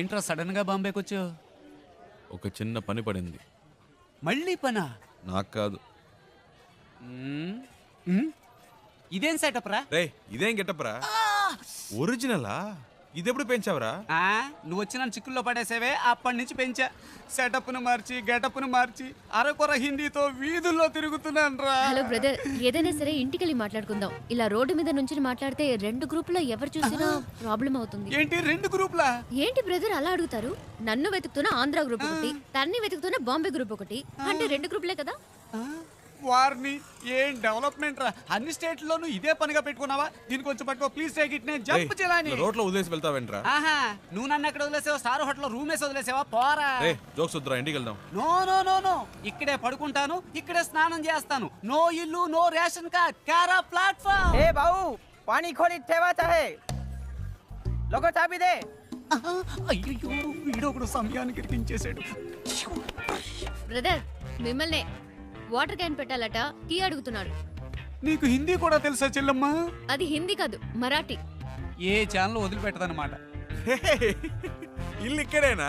ఏంట్రా సడన్ గా బాంబేకి వచ్చావు? ఒక చిన్న పని పడింది. మళ్ళీ పనా? నాకు కాదు. ఇదేం సెటప్ రా? రే ఇదేం గెటప్రా? ఒరిజినలా? ఇదెప్పుడు పెంచావురా? నువ్వు వచ్చి నన్ను చిక్కుల్లో పడేసేవే, అప్పటి నుంచి పెంచా. సెటప్ను మార్చి గెటప్ను మార్చి అరకొర హిందీతో వీధుల్లో తిరుగుతున్నాను రా. హలో బ్రదర్, ఏదైనా సరే ఇంటికెళ్ళి మాట్లాడుకుందాం. ఇలా రోడ్డు మీద నుంచి మాట్లాడితే 2 గ్రూపులో ఎవరు చూసినా ప్రాబ్లం అవుతుంది. ఏంటి 2 గ్రూపులా? ఏంటి బ్రదర్ అలా అడుగుతారు? నన్ను వెతుకుతున్న ఆంధ్ర గ్రూప్ ఒకటి, తన్ని వెతుకుతున్న బాంబే గ్రూప్ ఒకటి, అంటే 2 గ్రూపులే కదా. వారిని ఏం డెవలప్మెంట్ రా! అన్ని స్టేట్లోనూ ఇదే పనిగా పెట్టుకున్నావా? దీనికి వచ్చి పట్టుకో, ప్లీజ్ టేక్ ఇట్. నేను జంప్ చేయాలని రోడ్లో వదిలేసి వెళ్తావేంట్రా? ఆహా, నువ్వు నన్ను ఎక్కడ వదిలేసావా? స్టార్ హోటల్ రూమ్ వేసి వదిలేసావా? పోరా. జోక్స్ వద్దురా, ఇంటికి వెళ్దాం. నో నో నో నో, ఇక్కడే పడుకుంటాను, ఇక్కడే స్నానం చేస్తాను. నో ఇల్లు, నో రేషన్ కార్డ్, కారా ప్లాట్ఫామ్. ए बाबू पानी खोली ठेवाचा है लोगों चाबी दे. అయ్యో, వీడొకడు సమయానికి ఇరికించేశాడు. బ్రదర్ మిమ్మల్ని వాటర్ క్యాన్ పెట్టాలట, టీ అడుగుతున్నాడు. నీకు హిందీ కూడా తెలుసా చెల్లమ్మ? అది హిందీ కాదు, మరాఠీ. ఏ ఛానల్ వదిలిపెట్టదన్నమాట. ఇల్లు ఇక్కడేనా?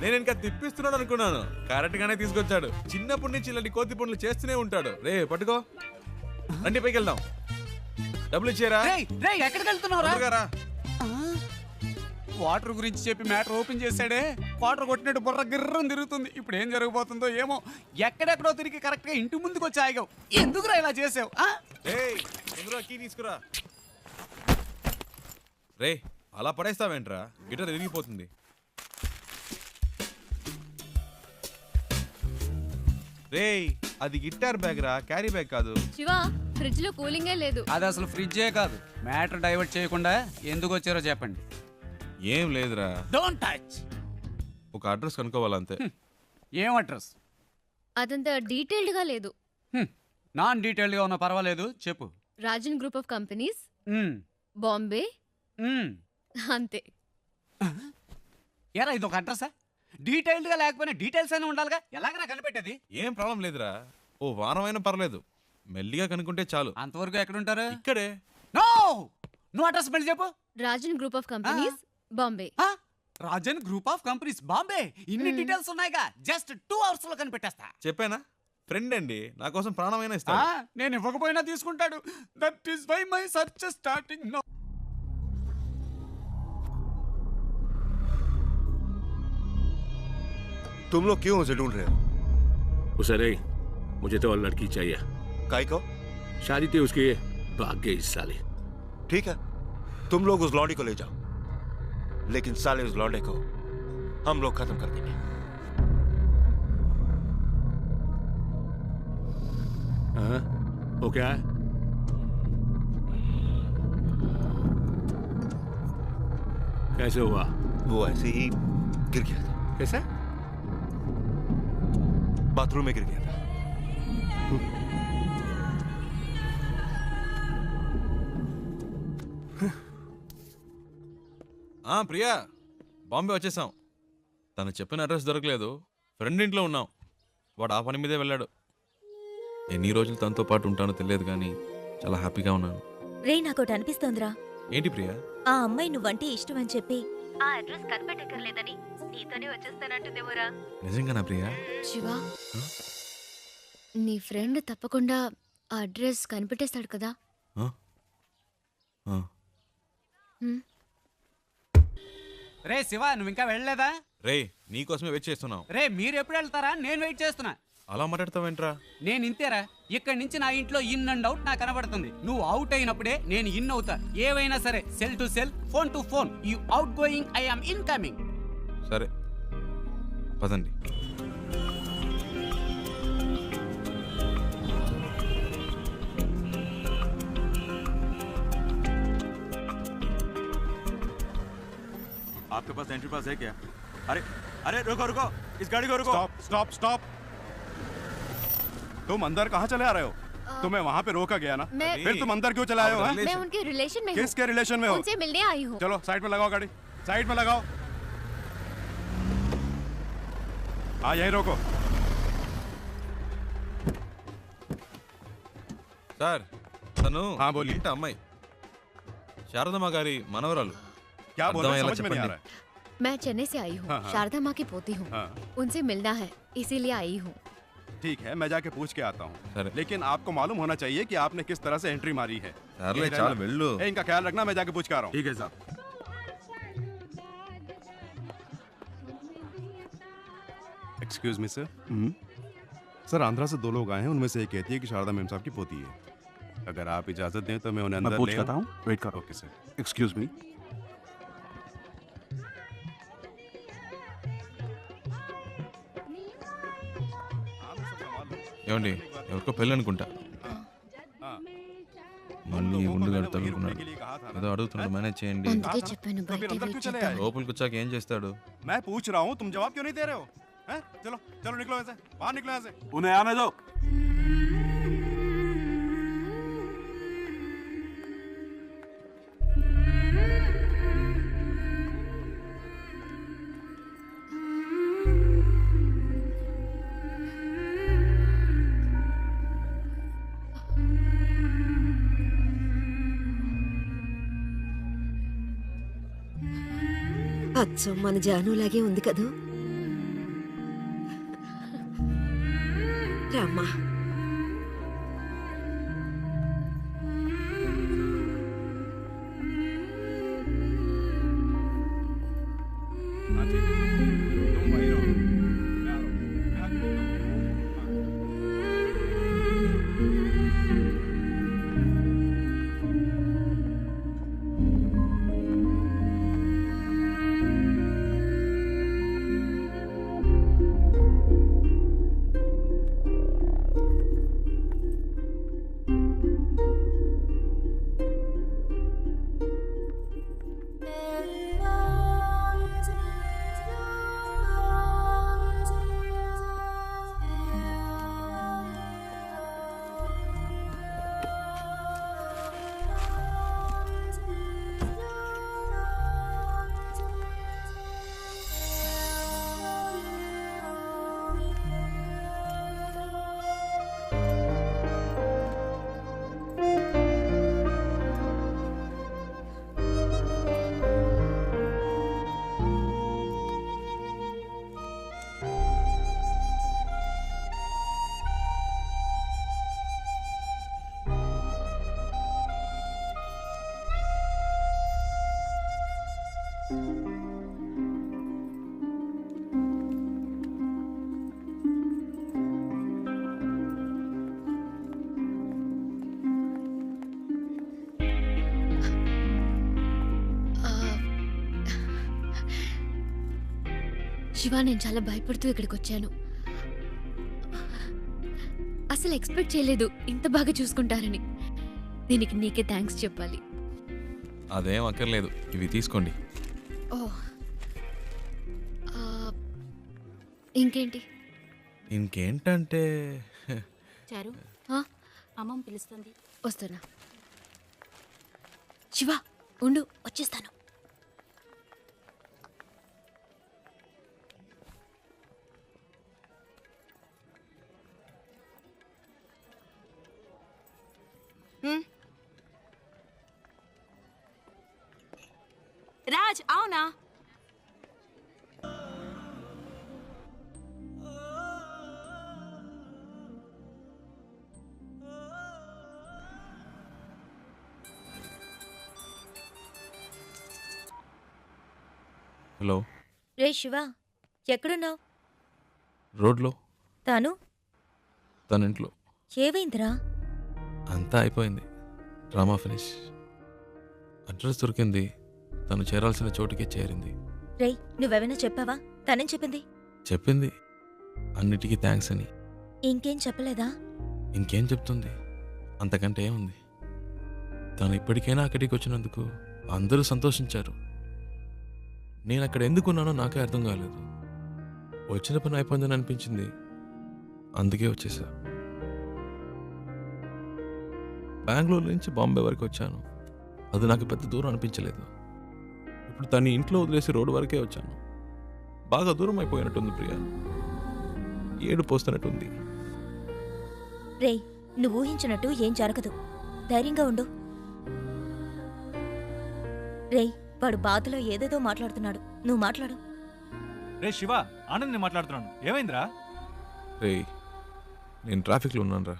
నేను ఇంకా తిప్పిస్తున్నాడు అనుకున్నాను. కరెక్ట్ గానే తీసుకొచ్చాడు. చిన్నప్పటి నుంచి ఇలాంటి కోతి పనులు చేస్తూనే ఉంటాడు. రే పట్టుకో, రండి పైకి వెళ్దాం. డబ్బులు ఇచ్చారా? ఎక్కడికి వెళ్తున్నావురా? వాటర్ గురించి చెప్పి మ్యాటర్ ఓపెన్ చేశాడే, వాటర్ కొట్టినట్టు బుర్ర గిర్రం తిరుగుతుంది. ఇప్పుడు ఏం జరగబోతుందో ఏమో. ఎక్కడెక్కడో తిరిగి కరెక్ట్ గా ఇంటి ముందుకు వచ్చి ఆగావు. ఎందుకురా ఇలా చేసావు? కీ తీసుకురా. రే అలా పడేస్తావేంట్రా? గిటార్ ఎరిగిపోతుంది. రే అది గిటార్ బ్యాగ్ రా, క్యారీ బ్యాగ్ కాదు. శివ, ఫ్రిడ్జ్ లో కూలింగే లేదు. అది అసలు ఫ్రిడ్జే కాదు. మ్యాటర్ డైవర్ట్ చేయకుండా ఎందుకు వచ్చారో చెప్పండి. ఏం లేదురా, డోంట్ టచ్. ఒక అడ్రస్ కనుక్కోవాలంతే. ఏం అడ్రస్? అదంతా డీటెయిల్డ్ గా లేదు. నాన్ డీటెయిల్డ్ గా ఉన్నా పర్వాలేదు, చెప్పు. రాజన్ గ్రూప్ ఆఫ్ కంపెనీస్, మ్మ్. బాంబే, మ్మ్. అంతే. ఏరా ఇది ఒక అడ్రసా? డీటెయిల్డ్ గా లేకపోయినా డీటెయిల్స్ అయినా ఉండాలిగా. ఎలాగరా కనిపెట్టేది? ఏం ప్రాబ్లం లేదురా, ఓ వారం అయినా పర్లేదు. మెల్లిగా కనుక్కుంటే చాలు. అంతవరకు ఎక్కడుంటారు? ఇక్కడే. నో, నువ్వు అడ్రస్ మళ్ళీ చెప్పు. Rajan group of companies, Bombay. Rajan group of companies, Bombay. ఇన్ని డీటెయిల్స్ ఉన్నాయిగా, జస్ట్ 2 hours లో కనిపెట్టేస్తా. చెప్పానా? ఫ్రెండ్ అండి, నా కోసం ప్రాణమైనా ఇస్తా. నేను ఇవ్వకపోయినా తీసుకుంటాడు. That is why my search starting now. तुम लोग क्यों उसे ढूंढ रहे हो? उसे नहीं, मुझे तो और लड़की चाहिए. काय को? शादी थी उसकी, भाग गई इस साले. ठीक है, तुम लोग उस लौंडी को ले जाओ, लेकिन साले उस लौंडे को हम लोग खत्म कर देंगे. हाँ, वो क्या है? कैसे हुआ? वो ऐसे ही गिर गया था. कैसे? बाथरूम में गिर गया था. ప్రియా, బాంబే వచ్చేసాం. తను చెప్పిన అడ్రస్ దొరకలేదు. ఫ్రెండ్ ఇంట్లో ఉన్నాం. వాడు ఆ పని మీదే వెళ్ళాడు. ఎన్ని రోజులు తనతో పాటు ఉంటానో తెలియదు, కానీ చాలా హ్యాపీగా ఉన్నాను. రే, నాకోటి అనిపిస్తోందిరా. ఏంటి ప్రియా? ఆ అమ్మాయి నువ్వంటే ఇష్టం అని చెప్పి ఆ అడ్రస్ కనిపెట్టక్కర్లేదని నీతోనే వచ్చేస్తానంటుందేమోరా. నిజంగానా ప్రియా? శివ, నీ ఫ్రెండ్ తప్పకుండా ఆ అడ్రస్ కనిపెట్టేస్తాడు కదా. రే శివ, నువ్వు ఇంకా వెళ్ళలేదా? రే నీకోసమే వెయిట్ చేస్తున్నాం. రే మీరు ఎప్పుడు వెళ్తారా? నేను వెయిట్ చేస్తున్నా. అలా మాట్లాడతావేంట్రా? నేను ఇంతేరా. ఇక్కడి నుంచి నా ఇంట్లో ఇన్ అండ్ అవుట్ నాకు కనబడుతుంది. నువ్వు అవుట్ అయినప్పుడే నేను ఇన్ అవుతా. ఏవైనా సరే, cell to cell, phone to phone. You out going, I am in coming. సరే పదండి. आपके पास एंट्री पास है क्या? अरे अरे रुको रुको, इस गाड़ी को रुको. Stop stop stop. तुम अंदर कहाँ चले आ रहे हो? तुम्हें वहाँ पे रोका गया ना, फिर तुम अंदर क्यों चले आए हो? मैं उनके रिलेशन में हूँ. किसके रिलेशन में हो? उनसे मिलने आई हूँ. चलो साइड में लगाओ गाड़ी, साइड में लगाओ. हाँ यही रोको. సార్, తను हाँ बोलिए. ఇంటి అమ్మాయి, శారదమ్మ గారి మనవరాలు. क्या बोल रहे हो? అర్థమయ్యేలా समझ में नहीं आ చెప్పండి. रहा है. मैं चेन्नई से आई हूँ, हाँ, हाँ। शारदा माँ की पोती हूँ। हाँ। उनसे मिलना है, इसीलिए आई हूँ। ठीक है, मैं जाके पूछ के आता हूँ। సరే लेकिन आपको मालूम होना चाहिए कि आपने किस तरह से एंट्री मारी है। సర్లే यही చాలు रहना। వెళ్ళు ए, इनका ख्याल रखना, मैं जाके पूछ के आ रहा हूँ। ठीक है साहब। Excuse me sir. Sir, Andhra से 2 लोग आए हैं, उनमें से एक कहती है कि शारदा मेम साहब की पोती है। अगर आप इजाजत दें तो मैं उन्हें अंदर पूछ ले करता हूँ, वेट करो। Okay sir. Excuse me. ఏమండి ఎవరికో పెళ్ళి అనుకుంటా మళ్ళీ ఉండుగాడు తగులుకున్నాడు ఏదో అడుగుతున్నాడు మేనేజ్ చేయండి అందుకే చెప్పాను तो फिर బయట अंदर వెయిట్ क्यों चले చేద్దాం. आए? లోపలికి వచ్చాక ఏం చేస్తాడు मैं पूछ रहा हूँ, तुम जवाब क्यों नहीं दे रहे हो? हैं? चलो चलो निकलो ऐसे, बाहर निकलो ऐसे। उन्हें आने दो। అచ్చం మన జానులాగే ఉంది కదూ. రామ్మా. हाँ, ठीक है। तुम वहीं रहो। मैं आ रहा हूँ। मैं आके मिलता हूँ। हाँ। శివ, నేను చాలా భయపడుతూ ఇక్కడికి వచ్చాను. అసలు ఎక్స్పెక్ట్ చేయలేదు ఇంత బాగా చూసుకుంటారని. దీనికి నీకే థ్యాంక్స్ చెప్పాలి. అదేం అక్కర్లేదు, ఇవి తీసుకోండి. ఓ, ఇంకేంటి? ఇంకేంటంటే చారు, అమ్మమ్మ పిలుస్తుంది. వస్తున్నా. శివ ఉండు, వచ్చేస్తాను. రాజ్, అవునా? హలో, రే శివ, ఎక్కడున్నావు? రోడ్లో తాను తన ఇంట్లో. ఏవైందిరా? అంతా అయిపోయింది, డ్రామా ఫినిష్. అడ్రస్ దొరికింది, తను చేరాల్సిన చోటుకే చేరింది. రే, నువ్వేమైనా చెప్పావా? తనేం చెప్పింది? చెప్పింది అన్నిటికీ థ్యాంక్స్ అని. ఇంకేం చెప్పలేదా? ఇంకేం చెప్తుంది, అంతకంటే ఏముంది. తను ఇప్పటికైనా అక్కడికి వచ్చినందుకు అందరూ సంతోషించారు. నేను అక్కడ ఎందుకున్నానో నాకే అర్థం కాలేదు. వచ్చిన పని అయిపోయిందని అనిపించింది, అందుకే వచ్చేసా. బెంగళూరు నుంచి బాంబే వరకు వచ్చాను, అది నాకు పెద్ద దూరం అనిపించలేదు. ఇప్పుడు తను ఇంట్లో వదిలేసి రోడ్డు వరకే వచ్చాను. బాగా దూరం అయిపోయినట్టుంది ప్రియా, ఏడు పోస్తున్నట్టుంది. రే, నువ్వు ఊహించినట్టు ఏం జరగదు, ధైర్యంగా ఉండు. రే, వాడు బాధలో ఏదేదో మాట్లాడుతున్నాడు, నువ్వు మాట్లాడు. రే శివ, ఆనంద్ మాట్లాడుతున్నాను. ఏమైందిరా? రే నేను ట్రాఫిక్లో ఉన్నాను రా,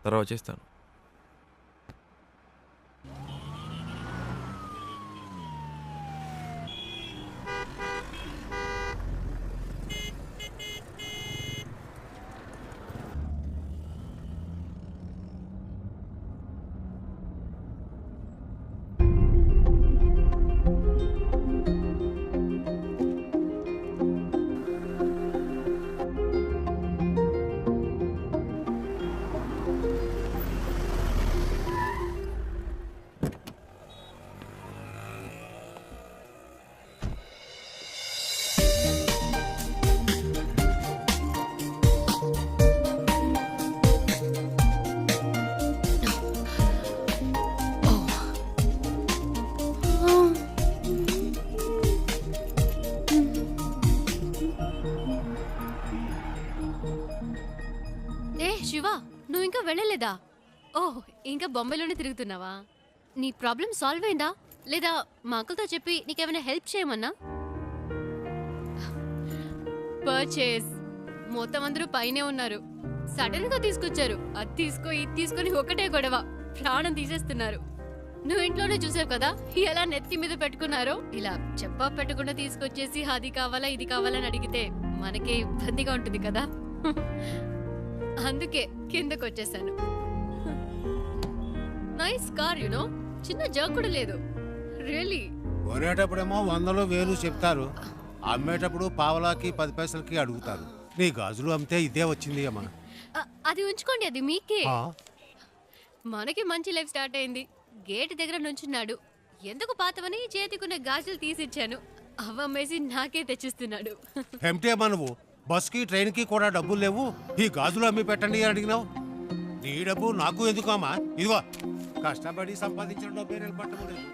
తర్వాత చేస్తాను. శివ, నువ్వు ఇంకా వెళ్ళలేదా? ఓహ్, ఇంకా బొంబాయిలోనే తిరుగుతున్నావా? నీ ప్రాబ్లం సాల్వ్ అయిందా లేదా మా అంకుల్తో చెప్పి నీకేమైనా హెల్ప్ చేయమన్నా? పర్చేస్ మొత్తం అందరూ పైనే ఉన్నారు. సడన్ గా తీసుకొచ్చారు. అది తీసుకో ఇది తీసుకొని ఒకటే గొడవ, ప్రాణం తీసేస్తున్నారు. నువ్వు ఇంట్లోనే చూసావు కదా ఎలా నెత్తి మీద పెట్టుకున్నారో. ఇలా చెప్పా పెట్టకుండా తీసుకొచ్చేసి అది కావాలా ఇది కావాలని అడిగితే మనకే ఇబ్బందిగా ఉంటుంది కదా. అందుకే కిందకు వచ్చేసాను. నైస్ కార్ యునో, చిన్న జర్క్ కూడా లేదు. రియలీ. కొనేటప్పుడేమో 100 1000 చెప్తారు, అమ్మేటప్పుడు పావలాకి 10 పైసలకి అడుగుతారు. నీ గాజులు అమ్మితే ఇదే వచ్చింది అమ్మా. అది ఉంచుకోండి, అది మీకే. మనకి మంచి లైఫ్ స్టార్ట్ అయింది. గేట్ దగ్గర నుంచున్నాడు. ఎందుకు పాతవని చేతికున్న గాజులు తీసిచ్చాను. అవమ్మేసి నాకే తెచ్చిస్తున్నాడు. ఏమిటి అమ్మా నువ్వు? బస్కి ట్రైన్కి కూడా డబ్బులు లేవు, ఈ గాజులు అమ్మి పెట్టండి అని అడిగినావు. నీ డబ్బు నాకు ఎందుకు అమ్మా? ఇదిగో కష్టపడి సంపాదించిన డబ్బే నిలబట్టలేదు.